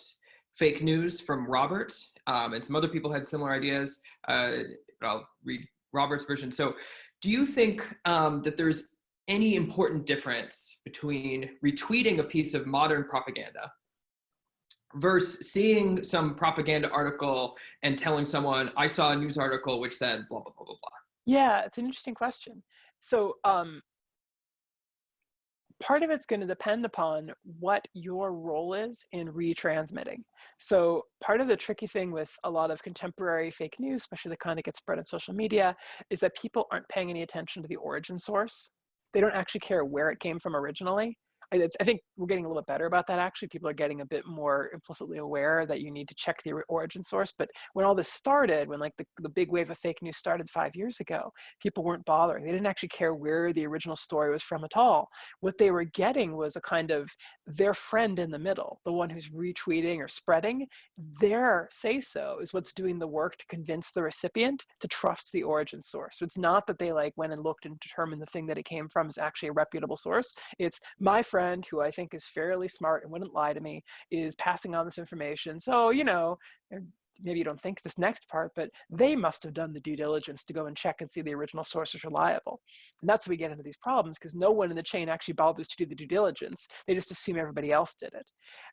fake news from Robert, and some other people had similar ideas. I'll read Robert's version. So, do you think that there's any important difference between retweeting a piece of modern propaganda versus seeing some propaganda article and telling someone, I saw a news article which said blah, blah, blah, blah, blah? Yeah, it's an interesting question. So part of it's going to depend upon what your role is in retransmitting. So part of the tricky thing with a lot of contemporary fake news, especially the kind that gets spread on social media, is that people aren't paying any attention to the origin source. They don't actually care where it came from originally. I think we're getting a little bit better about that, actually. People are getting a bit more implicitly aware that you need to check the origin source. But when all this started, when like the big wave of fake news started 5 years ago, people weren't bothering. They didn't actually care where the original story was from at all. What they were getting was a kind of their friend in the middle, the one who's retweeting or spreading. Their say-so is what's doing the work to convince the recipient to trust the origin source. So it's not that they like went and looked and determined the thing that it came from is actually a reputable source. It's my friend, who I think is fairly smart and wouldn't lie to me, is passing on this information. So, maybe you don't think this next part, but they must have done the due diligence to go and check and see the original source is reliable. And that's where we get into these problems, because no one in the chain actually bothers to do the due diligence. They just assume everybody else did it.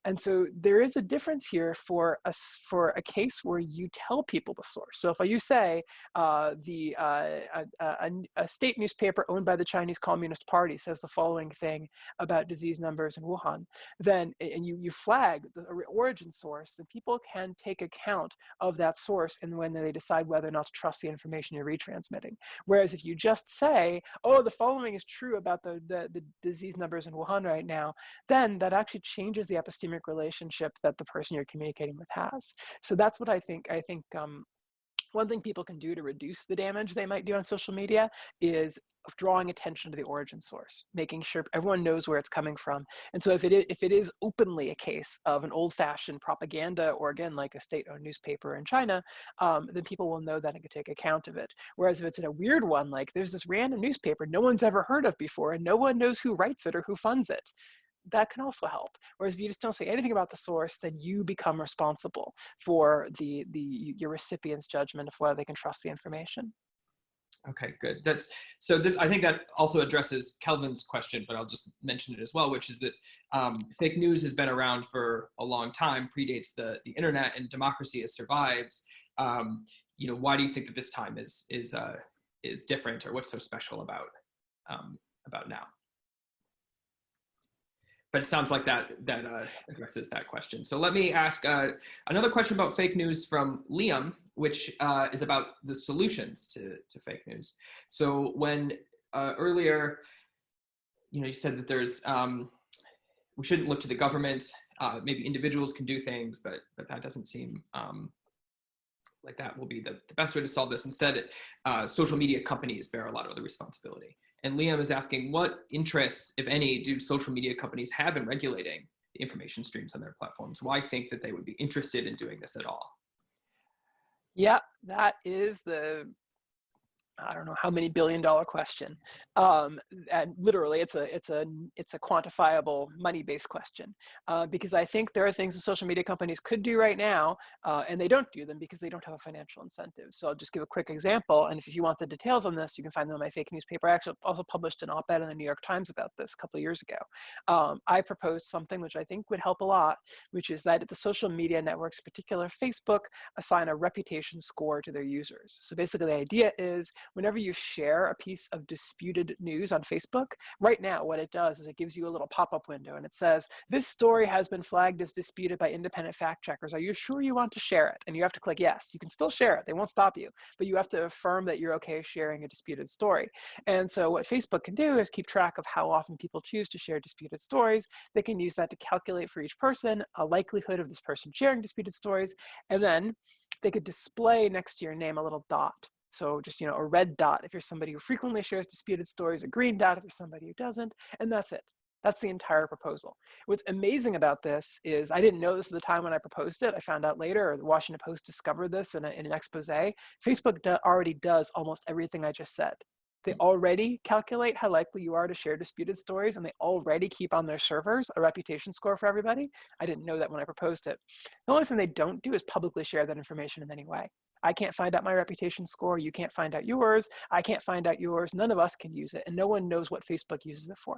And so there is a difference here for a case where you tell people the source. So if you say a state newspaper owned by the Chinese Communist Party says the following thing about disease numbers in Wuhan, then, and you flag the origin source, then people can take account of that source and when they decide whether or not to trust the information you're retransmitting. Whereas if you just say, oh, the following is true about the disease numbers in Wuhan right now, then that actually changes the epistemic relationship that the person you're communicating with has. So that's what I think one thing people can do to reduce the damage they might do on social media is drawing attention to the origin source, making sure everyone knows where it's coming from. And so if it is openly a case of an old-fashioned propaganda, or again, like a state-owned newspaper in China, then people will know that and can take account of it. Whereas if it's in a weird one, like there's this random newspaper no one's ever heard of before and no one knows who writes it or who funds it, that can also help. Whereas if you just don't say anything about the source, then you become responsible for your recipient's judgment of whether they can trust the information. Okay, good. I think that also addresses Kelvin's question, but I'll just mention it as well, which is that fake news has been around for a long time, predates the internet, and democracy has survived. Why do you think that this time is different, or what's so special about now? But it sounds like that addresses that question. So let me ask another question about fake news from Liam, which is about the solutions to fake news. So when earlier, you said that there's we shouldn't look to the government. Maybe individuals can do things, but that doesn't seem like that will be the best way to solve this. Instead, social media companies bear a lot of the responsibility. And Liam is asking, what interests, if any, do social media companies have in regulating the information streams on their platforms? Why think that they would be interested in doing this at all? Yeah, that is I don't know how many billion-dollar question. And literally it's a quantifiable money-based question, because I think there are things that social media companies could do right now, and they don't do them because they don't have a financial incentive. So I'll just give a quick example. And if you want the details on this, you can find them in my fake newspaper. I actually also published an op-ed in the New York Times about this a couple of years ago. I proposed something which I think would help a lot, which is that the social media networks, in particular Facebook, assign a reputation score to their users. So basically the idea is whenever you share a piece of disputed news on Facebook, right now what it does is it gives you a little pop-up window and it says, this story has been flagged as disputed by independent fact checkers. Are you sure you want to share it? And you have to click yes. You can still share it. They won't stop you, but you have to affirm that you're okay sharing a disputed story. And so what Facebook can do is keep track of how often people choose to share disputed stories. They can use that to calculate for each person a likelihood of this person sharing disputed stories. And then they could display next to your name a little dot. So just, a red dot if you're somebody who frequently shares disputed stories, a green dot if you're somebody who doesn't, and that's it. That's the entire proposal. What's amazing about this is I didn't know this at the time when I proposed it. I found out later, or the Washington Post discovered this in an expose. Facebook already does almost everything I just said. They already calculate how likely you are to share disputed stories, and they already keep on their servers a reputation score for everybody. I didn't know that when I proposed it. The only thing they don't do is publicly share that information in any way. I can't find out my reputation score. You can't find out yours. I can't find out yours. None of us can use it, and no one knows what Facebook uses it for.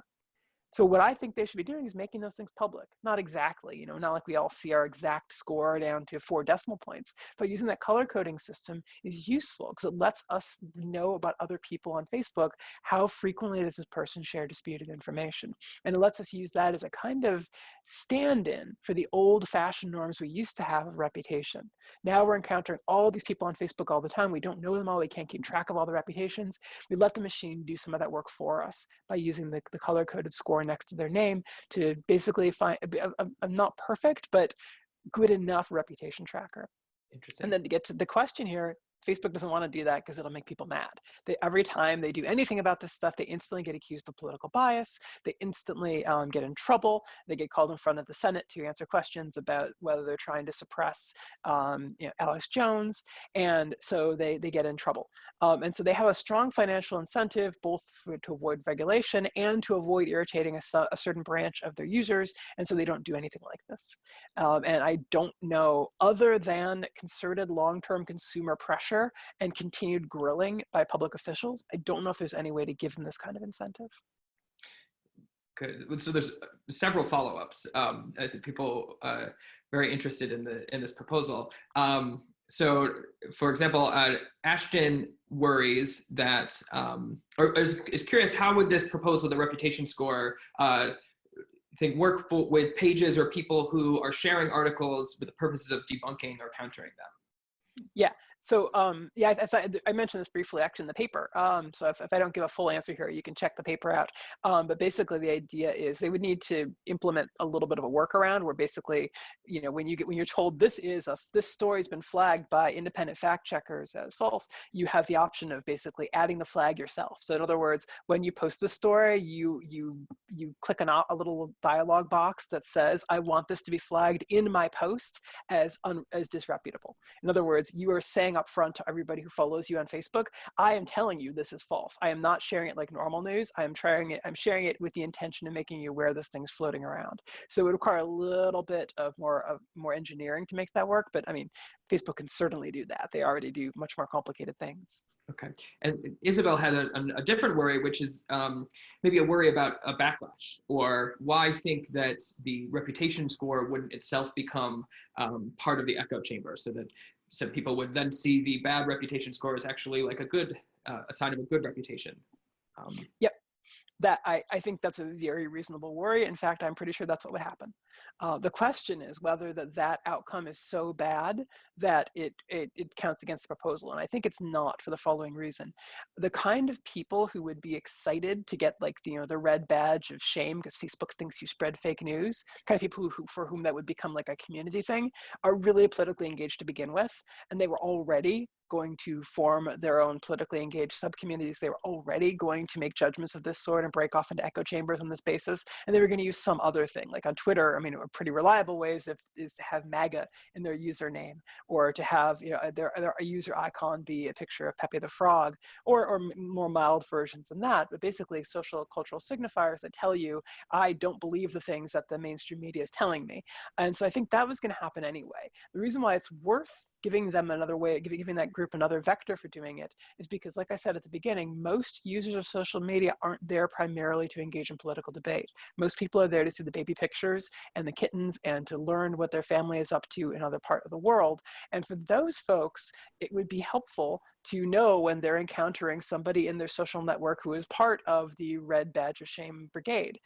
So what I think they should be doing is making those things public. Not exactly, not like we all see our exact score down to 4 decimal points, but using that color coding system is useful because it lets us know about other people on Facebook, how frequently does this person share disputed information. And it lets us use that as a kind of stand-in for the old-fashioned norms we used to have of reputation. Now we're encountering all these people on Facebook all the time. We don't know them all. We can't keep track of all the reputations. We let the machine do some of that work for us by using the color-coded score next to their name to basically find a not perfect, but good enough reputation tracker. Interesting. And then to get to the question here, Facebook doesn't want to do that because it'll make people mad. Every time they do anything about this stuff, they instantly get accused of political bias. They instantly get in trouble. They get called in front of the Senate to answer questions about whether they're trying to suppress Alex Jones. And so they get in trouble. And so they have a strong financial incentive, both to avoid regulation and to avoid irritating a certain branch of their users. And so they don't do anything like this. And I don't know, other than concerted long-term consumer pressure and continued grilling by public officials, I don't know if there's any way to give them this kind of incentive. Good. So there's several follow-ups. I think people are very interested in this proposal. So, for example, Ashton worries that, or is curious, how would this proposal, the reputation score, work with pages or people who are sharing articles with the purposes of debunking or countering them? Yeah. So yeah, I mentioned this briefly actually in the paper. So if I don't give a full answer here, you can check the paper out. But basically the idea is they would need to implement a little bit of a workaround where basically, when you're told this story's been flagged by independent fact checkers as false, you have the option of basically adding the flag yourself. So in other words, when you post the story, you click a little dialog box that says, I want this to be flagged in my post as disreputable. In other words, you are saying up front to everybody who follows you on Facebook, I am telling you this is false. I am not sharing it like normal news. I'm sharing it with the intention of making you aware this thing's floating around. So it would require a little bit of more engineering to make that work. But I mean, Facebook can certainly do that. They already do much more complicated things. Okay. And Isabel had a different worry, which is maybe a worry about a backlash, or why think that the reputation score wouldn't itself become part of the echo chamber, so people would then see the bad reputation score as actually like a sign of a good reputation. Yep. I think that's a very reasonable worry. In fact, I'm pretty sure that's what would happen. The question is whether that outcome is so bad that it counts against the proposal. And I think it's not, for the following reason. The kind of people who would be excited to get the red badge of shame because Facebook thinks you spread fake news, kind of people for whom that would become like a community thing, are really politically engaged to begin with. And they were already going to form their own politically engaged subcommunities. They were already going to make judgments of this sort and break off into echo chambers on this basis. And they were going to use some other thing. Like on Twitter, I mean, pretty reliable ways is to have MAGA in their username, or to have their user icon be a picture of Pepe the Frog, or more mild versions than that. But basically social cultural signifiers that tell you, I don't believe the things that the mainstream media is telling me. And so I think that was going to happen anyway. The reason why it's worth giving them another way, giving that group another vector for doing it is because, like I said at the beginning, most users of social media aren't there primarily to engage in political debate. Most people are there to see the baby pictures and the kittens and to learn what their family is up to in another part of the world. And for those folks, it would be helpful to know when they're encountering somebody in their social network who is part of the red badge of shame brigade,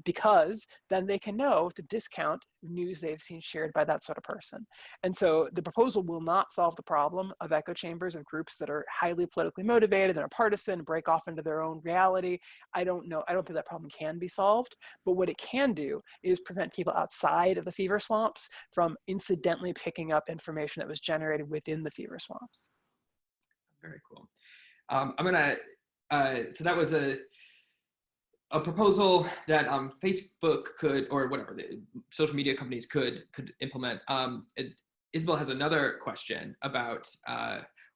because then they can know to discount news they've seen shared by that sort of person. And so the proposal will not solve the problem of echo chambers of groups that are highly politically motivated and are partisan, break off into their own reality. I don't think that problem can be solved, but what it can do is prevent people outside of the fever swamps from incidentally picking up information that was generated within the fever swamps. Very cool. I'm gonna, so that was a proposal that Facebook could, or whatever, the social media companies could implement. Isabel has another question about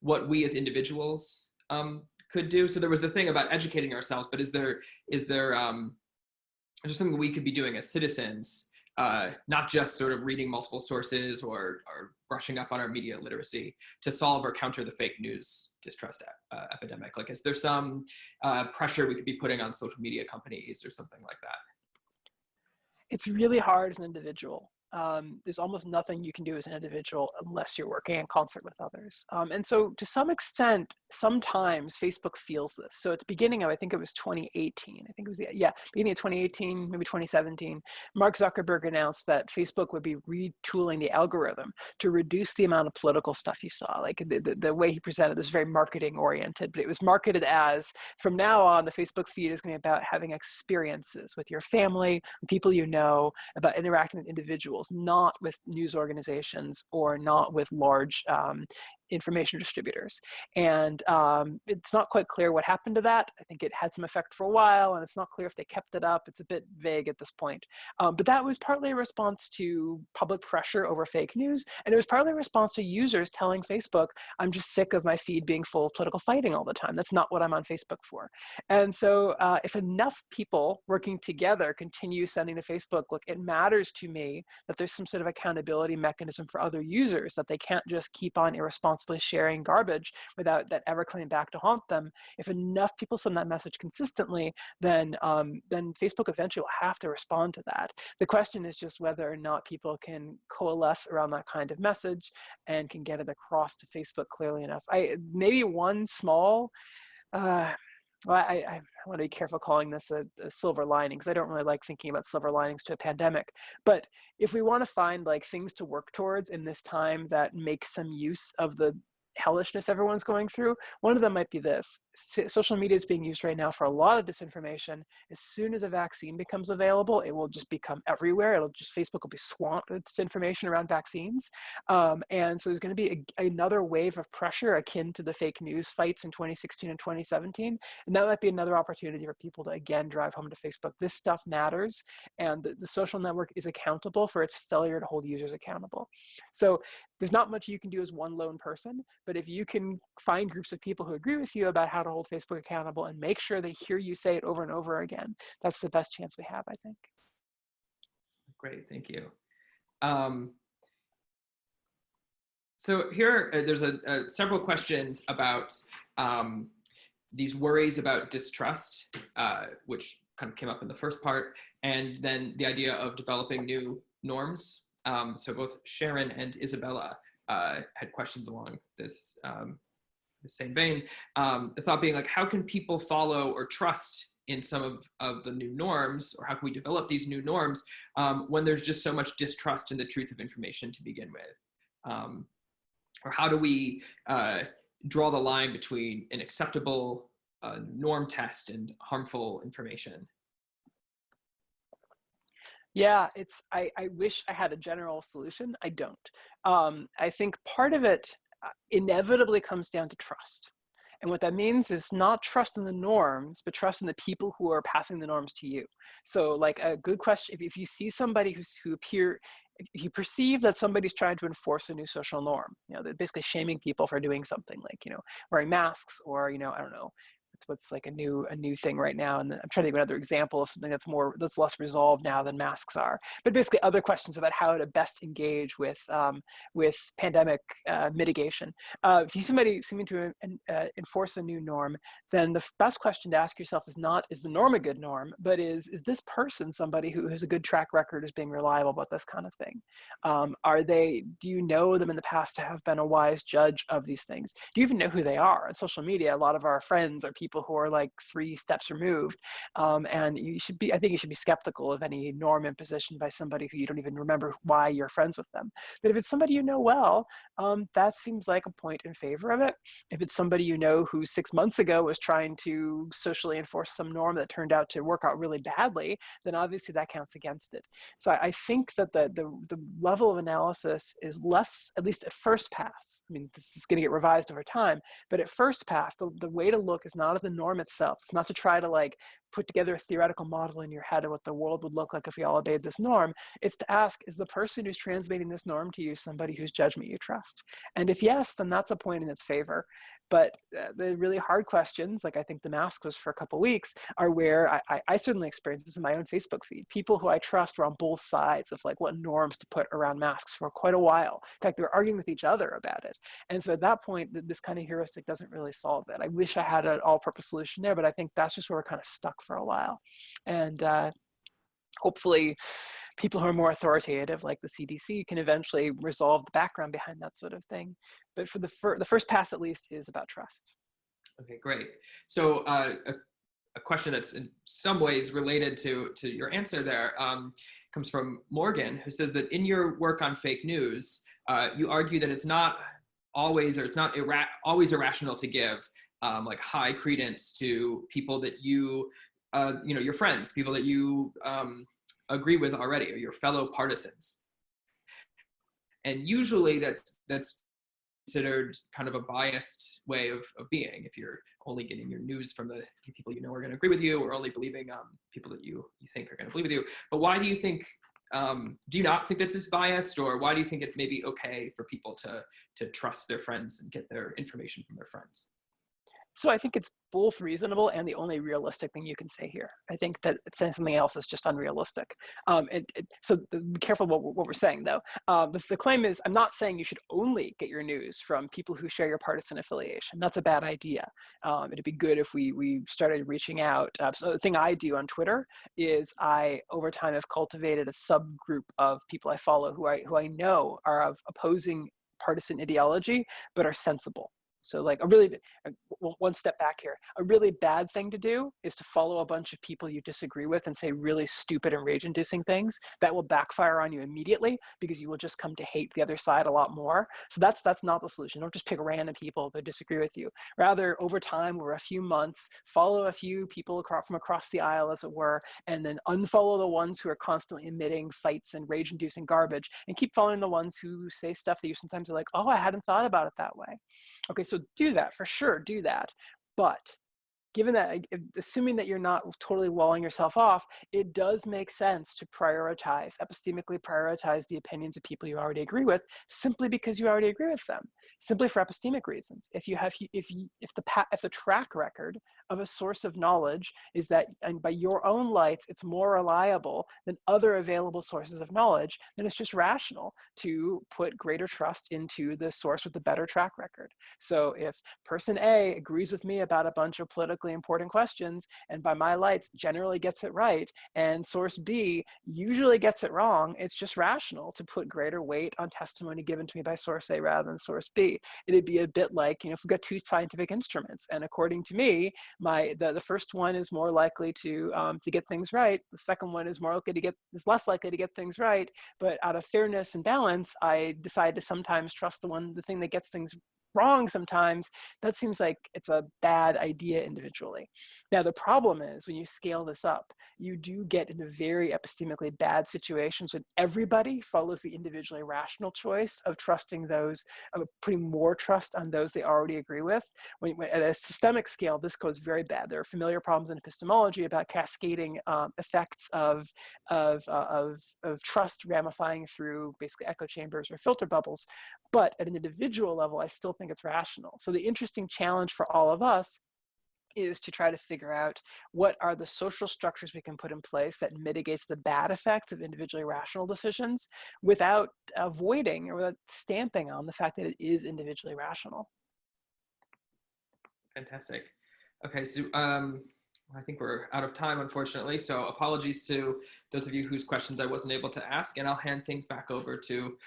what we as individuals could do. So there was the thing about educating ourselves, but is there something we could be doing as citizens, not just sort of reading multiple sources or brushing up on our media literacy to solve or counter the fake news distrust epidemic? Like, is there some pressure we could be putting on social media companies or something like that? It's really hard as an individual. There's almost nothing you can do as an individual unless you're working in concert with others. And so to some extent, sometimes Facebook feels this. So at the beginning of, I think it was 2018, I think it was beginning of 2018, maybe 2017, Mark Zuckerberg announced that Facebook would be retooling the algorithm to reduce the amount of political stuff you saw. Like the way he presented this, very marketing oriented, but it was marketed as, from now on, the Facebook feed is going to be about having experiences with your family, people you know, about interacting with individuals, not with news organizations or not with large information distributors. And it's not quite clear what happened to that. I think it had some effect for a while, and it's not clear if they kept it up. It's a bit vague at this point. But that was partly a response to public pressure over fake news, and it was partly a response to users telling Facebook, I'm just sick of my feed being full of political fighting all the time. That's not what I'm on Facebook for. And so if enough people working together continue sending to Facebook, look, it matters to me that there's some sort of accountability mechanism for other users, that they can't just keep on irresponsibly sharing garbage without that ever coming back to haunt them. If enough people send that message consistently, then Facebook eventually will have to respond to that. The question is just whether or not people can coalesce around that kind of message and can get it across to Facebook clearly enough. Maybe one small, I want to be careful calling this a silver lining, because I don't really like thinking about silver linings to a pandemic. But if we want to find like things to work towards in this time that make some use of the hellishness everyone's going through, one of them might be this. Social media is being used right now for a lot of disinformation. As soon as a vaccine becomes available, it will just become everywhere. Facebook will be swamped with disinformation around vaccines. And so there's going to be another wave of pressure akin to the fake news fights in 2016 and 2017. And that might be another opportunity for people to again drive home to Facebook. This stuff matters, and the social network is accountable for its failure to hold users accountable. So there's not much you can do as one lone person, but if you can find groups of people who agree with you about how to hold Facebook accountable and make sure they hear you say it over and over again, that's the best chance we have, I think. Great, thank you. So here, there's several questions about these worries about distrust, which kind of came up in the first part, and then the idea of developing new norms. So both Sharon and Isabella had questions along this the same vein. The thought being like, how can people follow or trust in some of the new norms, or how can we develop these new norms when there's just so much distrust in the truth of information to begin with? Or how do we draw the line between an acceptable norm test and harmful information? Yeah, I wish I had a general solution. I don't. I think part of it inevitably comes down to trust. And what that means is not trust in the norms, but trust in the people who are passing the norms to you. So like a good question, if you see somebody if you perceive that somebody's trying to enforce a new social norm, they're basically shaming people for doing something like, wearing masks, or, I don't know, what's like a new thing right now. And I'm trying to think of another example of something that's less resolved now than masks are. But basically other questions about how to best engage with pandemic mitigation. If you somebody seeming to enforce a new norm, then the best question to ask yourself is not, is the norm a good norm, but is this person somebody who has a good track record as being reliable about this kind of thing? Do you know them in the past to have been a wise judge of these things? Do you even know who they are? On social media, a lot of our friends are people who are like 3 steps removed. And I think you should be skeptical of any norm imposition by somebody who you don't even remember why you're friends with them. But if it's somebody you know well, that seems like a point in favor of it. If it's somebody you know who 6 months ago was trying to socially enforce some norm that turned out to work out really badly, then obviously that counts against it. So I think that the level of analysis is less, at least at first pass. I mean, this is going to get revised over time, but at first pass, the way to look is not at the norm itself. It's not to try to like put together a theoretical model in your head of what the world would look like if we all obeyed this norm. It's to ask, is the person who's transmitting this norm to you somebody whose judgment you trust? And if yes, then that's a point in its favor. But the really hard questions, like I think the mask was for a couple of weeks, are where I certainly experienced this in my own Facebook feed. People who I trust were on both sides of like what norms to put around masks for quite a while. In fact, they were arguing with each other about it. And so at that point, this kind of heuristic doesn't really solve it. I wish I had an all-purpose solution there, but I think that's just where we're kind of stuck for a while. And hopefully people who are more authoritative, like the CDC, can eventually resolve the background behind that sort of thing. But for the first pass, at least, is about trust. Okay, great. So a question that's in some ways related to your answer there comes from Morgan, who says that in your work on fake news, you argue that it's not always, or it's not always irrational to give like high credence to people that you know, your friends, people that you agree with already, or your fellow partisans. And usually that's considered kind of a biased way of being, if you're only getting your news from the people you know are going to agree with you, or only believing people that you think are going to believe with you. But why do you think, do you not think this is biased, or why do you think it may be okay for people to trust their friends and get their information from their friends? So I think it's both reasonable and the only realistic thing you can say here. I think that saying something else is just unrealistic. So be careful what we're saying, though. The claim is, I'm not saying you should only get your news from people who share your partisan affiliation. That's a bad idea. It'd be good if we started reaching out. So the thing I do on Twitter is I, over time, have cultivated a subgroup of people I follow who I know are of opposing partisan ideology, but are sensible. So like one step back here, a really bad thing to do is to follow a bunch of people you disagree with and say really stupid and rage-inducing things. That will backfire on you immediately because you will just come to hate the other side a lot more. So that's not the solution. Don't just pick random people that disagree with you. Rather, over time, over a few months, follow a few people from across the aisle, as it were, and then unfollow the ones who are constantly emitting fights and rage-inducing garbage, and keep following the ones who say stuff that you sometimes are like, oh, I hadn't thought about it that way. Okay, so do that, for sure, do that. But given that, assuming that you're not totally walling yourself off, it does make sense to epistemically prioritize the opinions of people you already agree with, simply because you already agree with them, simply for epistemic reasons. If the track record of a source of knowledge is that, and by your own lights, it's more reliable than other available sources of knowledge, then it's just rational to put greater trust into the source with the better track record. So if person A agrees with me about a bunch of politically important questions, and by my lights generally gets it right, and source B usually gets it wrong, it's just rational to put greater weight on testimony given to me by source A rather than source B. It'd be a bit like, if we've got 2 scientific instruments, and according to me, the first one is more likely to get things right. The second one is less likely to get things right. But out of fairness and balance, I decide to sometimes trust the thing that gets things wrong sometimes. That seems like it's a bad idea individually. Now, the problem is when you scale this up, you do get into very epistemically bad situations when everybody follows the individually rational choice of trusting those, of putting more trust on those they already agree with. When at a systemic scale, this goes very bad. There are familiar problems in epistemology about cascading effects of trust ramifying through basically echo chambers or filter bubbles. But at an individual level, I still think it's rational. So the interesting challenge for all of us is to try to figure out what are the social structures we can put in place that mitigates the bad effects of individually rational decisions without avoiding or without stamping on the fact that it is individually rational. Fantastic. Okay, so I think we're out of time, unfortunately. So apologies to those of you whose questions I wasn't able to ask, and I'll hand things back over to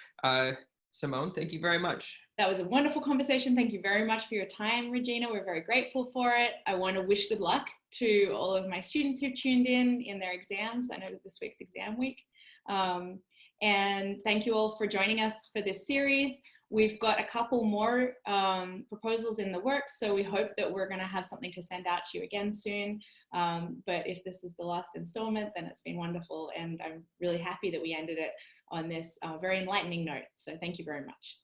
Simone. Thank you very much. That was a wonderful conversation. Thank you very much for your time, Regina. We're very grateful for it. I want to wish good luck to all of my students who tuned in their exams. I know that this week's exam week. And thank you all for joining us for this series. We've got a couple more proposals in the works, so we hope that we're going to have something to send out to you again soon. But if this is the last installment, then it's been wonderful, and I'm really happy that we ended it on this very enlightening note. So thank you very much.